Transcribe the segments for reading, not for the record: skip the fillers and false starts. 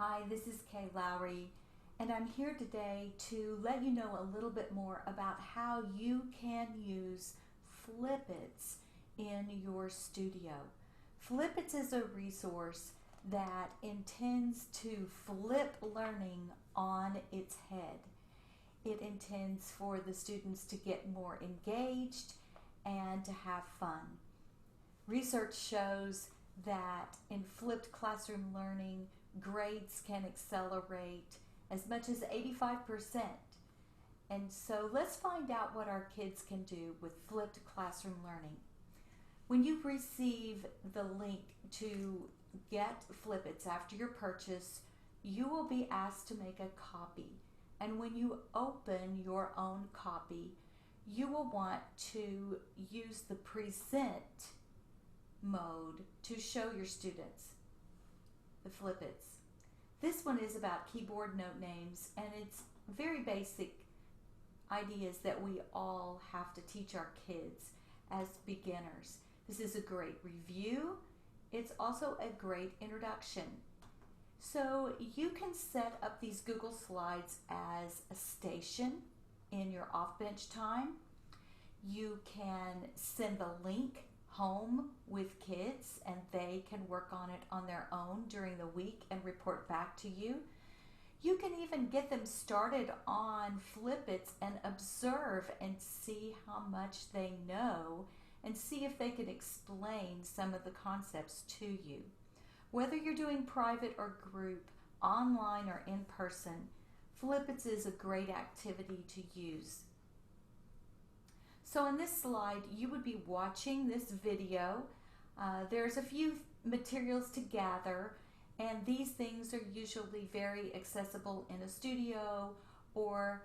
Hi, this is Kay Lowry, and I'm here today to let you know a little bit more about how you can use Flipits in your studio. Flipits is a resource that intends to flip learning on its head. It intends for the students to get more engaged and to have fun. Research shows that in flipped classroom learning, grades can accelerate as much as 85%. And so let's find out what our kids can do with flipped classroom learning. When you receive the link to get Flipits after your purchase, you will be asked to make a copy. And when you open your own copy, you will want to use the present mode to show your students the Flipits. This one is about keyboard note names, and it's very basic ideas that we all have to teach our kids as beginners. This is a great review. It's also a great introduction. So you can set up these Google Slides as a station in your off-bench time. You can send the link home with kids and they can work on it on their own during the week and report back to you. You can even get them started on Flipits and observe and see how much they know and see if they can explain some of the concepts to you. Whether you're doing private or group, online or in person, Flipits is a great activity to use. So in this slide, you would be watching this video. There's a few materials to gather, and these things are usually very accessible in a studio, or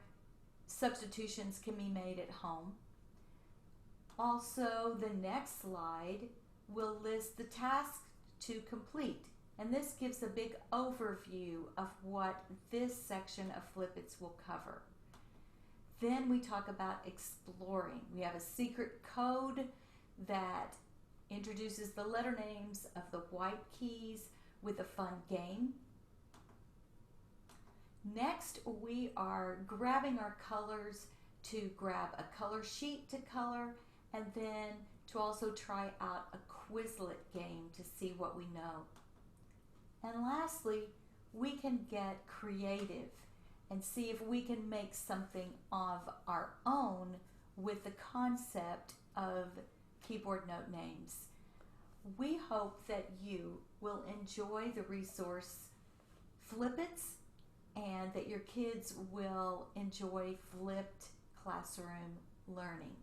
substitutions can be made at home. Also, the next slide will list the tasks to complete, and this gives a big overview of what this section of Flipits will cover. Then we talk about exploring. We have a secret code that introduces the letter names of the white keys with a fun game. Next, we are grabbing our colors to grab a color sheet to color, and then to also try out a Quizlet game to see what we know. And lastly, we can get creative and see if we can make something of our own with the concept of keyboard note names. We hope that you will enjoy the resource Flipits and that your kids will enjoy flipped classroom learning.